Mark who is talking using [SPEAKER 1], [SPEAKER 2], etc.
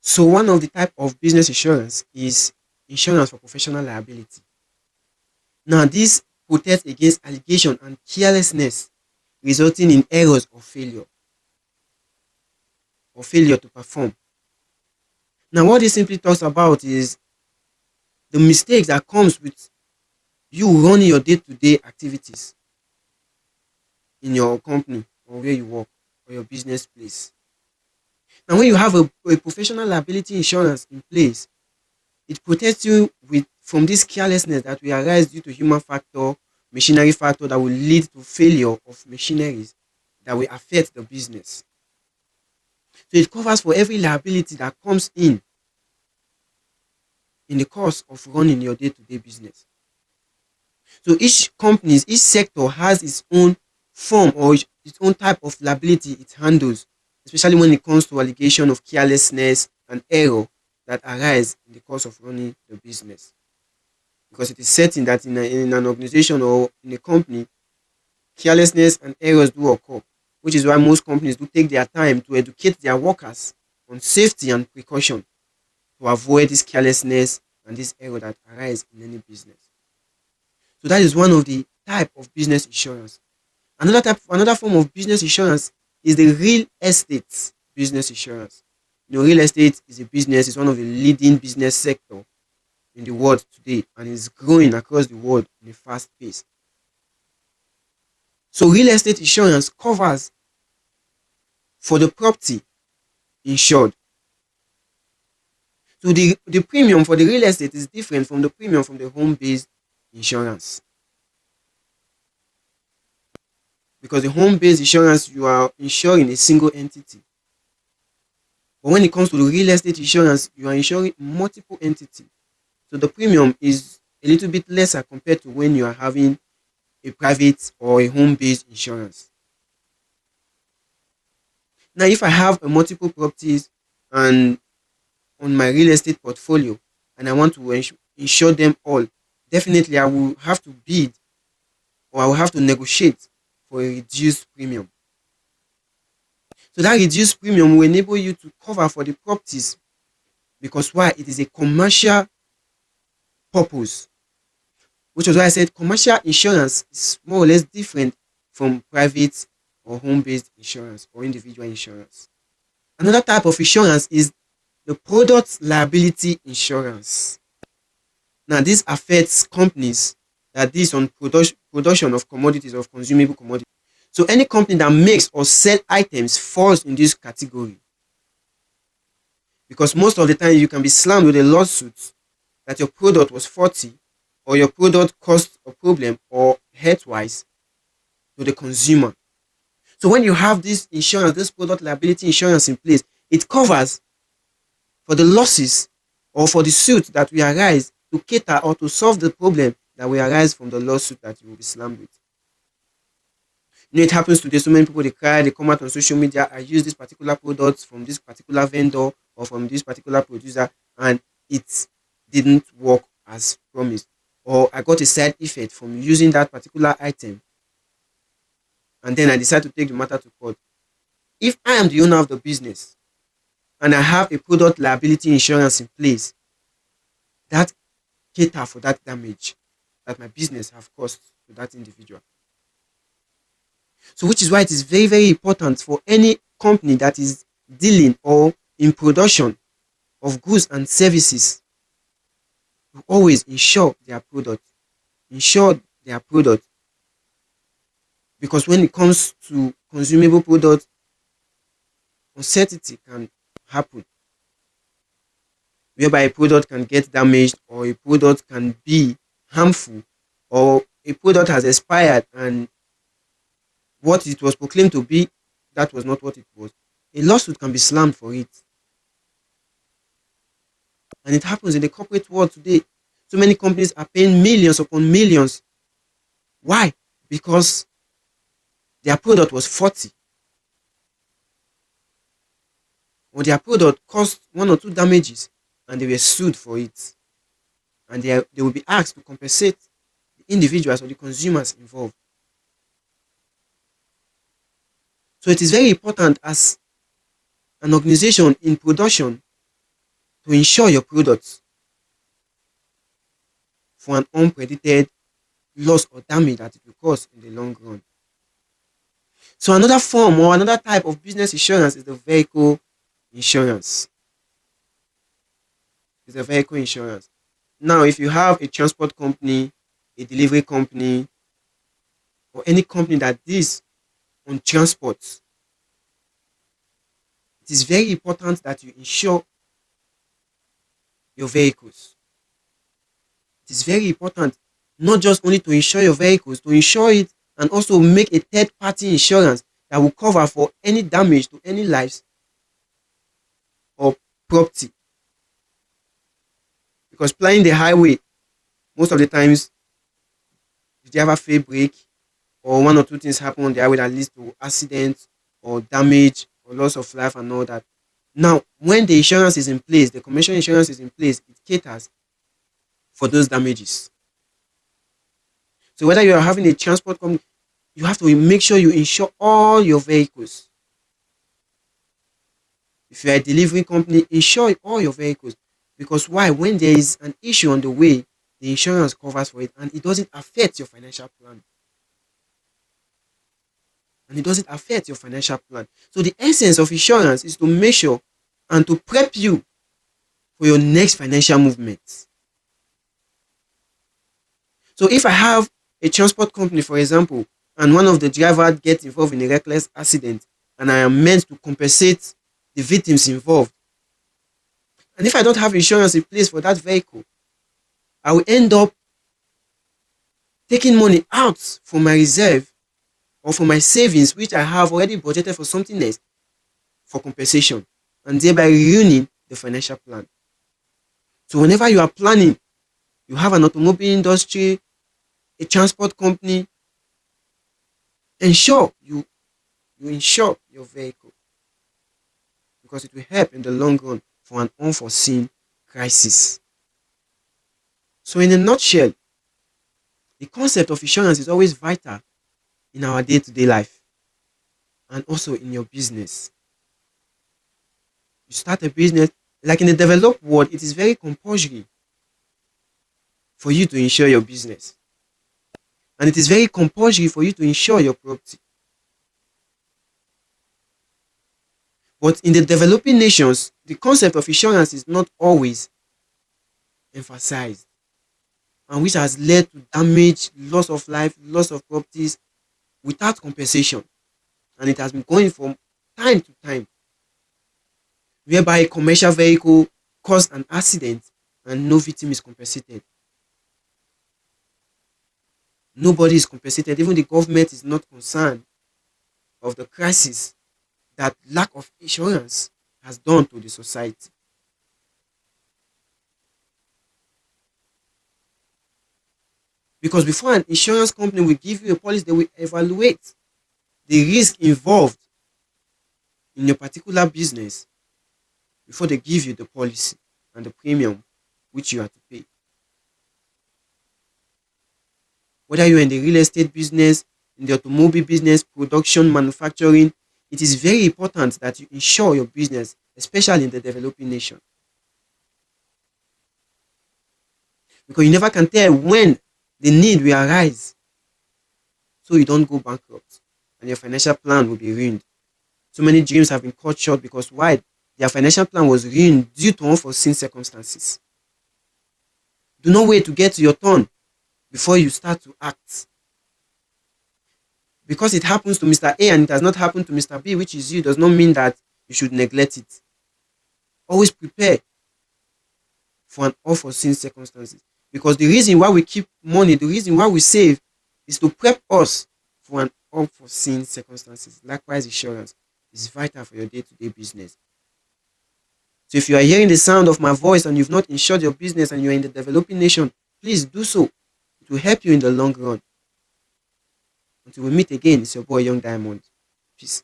[SPEAKER 1] So one of the type of business insurance is insurance for professional liability. Now this protects against allegation and carelessness resulting in errors or failure to perform. Now what this simply talks about is the mistakes that comes with you running your day-to-day activities in your company or where you work or your business place. Now when you have a professional liability insurance in place, it protects you with from this carelessness that will arise due to human factor, machinery factor that will lead to failure of machineries that will affect the business. So it covers for every liability that comes in the course of running your day-to-day business. So each sector has its own form or its own type of liability it handles, especially when it comes to allegation of carelessness and error that arise in the course of running the business. Because it is certain that in an organization or in a company, carelessness and errors do occur, which is why most companies do take their time to educate their workers on safety and precaution to avoid this carelessness and this error that arise in any business. So that is one of the type of business insurance. Another form of business insurance is the real estate business insurance. Real estate is a business, is one of the leading business sector in the world today and is growing across the world in a fast pace. So real estate insurance covers for the property insured. So the premium for the real estate is different from the premium from the home-based insurance. Because the home-based insurance, you are insuring a single entity. But when it comes to the real estate insurance, you are insuring multiple entities. So the premium is a little bit lesser compared to when you are having a private or a home-based insurance. Now, if I have a multiple properties and on my real estate portfolio and I want to insure them all, definitely I will have to bid or I will have to negotiate for a reduced premium. So that reduced premium will enable you to cover for the properties because why? It is a commercial purpose, which was why I said commercial insurance is more or less different from private or home-based insurance or individual insurance. Another type of insurance is the product liability insurance. Now, this affects companies that deals on production of commodities, of consumable commodities. So any company that makes or sell items falls in this category because most of the time you can be slammed with a lawsuit that your product was faulty or your product caused a problem or health-wise to the consumer. So when you have this insurance, this product liability insurance in place, it covers for the losses or for the suit that will arise to cater or to solve the problem that will arise from the lawsuit that you will be slammed with. It happens today. So many people they cry, they come out on social media. I use this particular product from this particular vendor or from this particular producer, and it didn't work as promised. Or I got a side effect from using that particular item, and then I decide to take the matter to court. If I am the owner of the business and I have a product liability insurance in place, that cater for that damage that my business have caused to that individual. So which is why it is very, very important for any company that is dealing or in production of goods and services to always insure their product. Because when it comes to consumable products, uncertainty can happen whereby a product can get damaged or a product can be harmful or a product has expired and what it was proclaimed to be, that was not what it was. A lawsuit can be slammed for it. And it happens in the corporate world today. So many companies are paying millions upon millions. Why? Because their product was faulty or their product caused one or two damages and they were sued for it. And they will be asked to compensate the individuals or the consumers involved. So it is very important as an organization in production to insure your products for an unpredicted loss or damage that it will cause in the long run. So another form or another type of business insurance is the vehicle insurance. Is the vehicle insurance. Now, if you have a transport company, a delivery company, or any company that deals on transport, it is very important that you insure your vehicles. It is very important not just only to insure your vehicles, to insure it and also make a third party insurance that will cover for any damage to any lives or property. Because plying the highway, most of the times, if they have a fail break or one or two things happen on the highway that leads to accident or damage or loss of life and all that. Now, when the insurance is in place, the commercial insurance is in place, it caters for those damages. So whether you are having a transport company, you have to make sure you insure all your vehicles. If you are a delivery company, insure all your vehicles. Because why? When there is an issue on the way, the insurance covers for it and it doesn't affect your financial plan. And it doesn't affect your financial plan. So the essence of insurance is to make sure and to prep you for your next financial movement. So if I have a transport company, for example, and one of the drivers gets involved in a reckless accident, and I am meant to compensate the victims involved, and if I don't have insurance in place for that vehicle, I will end up taking money out from my reserve or from my savings, which I have already budgeted for something else, for compensation, and thereby ruining the financial plan. So whenever you are planning, you have an automobile industry, a transport company, ensure you insure your vehicle, because it will help in the long run for an unforeseen crisis. So in a nutshell, the concept of insurance is always vital in our day-to-day life and also in your business. You start a business, like in the developed world, it is very compulsory for you to insure your business. And it is very compulsory for you to insure your property. But in the developing nations, the concept of insurance is not always emphasized, and which has led to damage, loss of life, loss of properties without compensation. And it has been going from time to time, whereby a commercial vehicle caused an accident and no victim is compensated. Nobody is compensated. Even the government is not concerned of the crisis that lack of insurance has done to the society. Because before an insurance company will give you a policy, they will evaluate the risk involved in your particular business before they give you the policy and the premium which you have to pay. Whether you're in the real estate business, in the automobile business, production, manufacturing, it is very important that you insure your business, especially in the developing nation. Because you never can tell when the need will arise, so you don't go bankrupt and your financial plan will be ruined. So many dreams have been cut short because why? Their financial plan was ruined due to unforeseen circumstances. Do not wait to get to your turn before you start to act. Because it happens to Mr. A and it has not happened to Mr. B, which is you, does not mean that you should neglect it. Always prepare for an unforeseen circumstances. Because the reason why we keep money, the reason why we save is to prep us for an unforeseen circumstances. Likewise, insurance is vital for your day-to-day business. So if you are hearing the sound of my voice and you've not insured your business and you're in the developing nation, please do so. It will help you in the long run. Until we meet again, it's your boy Young Diamond. Peace.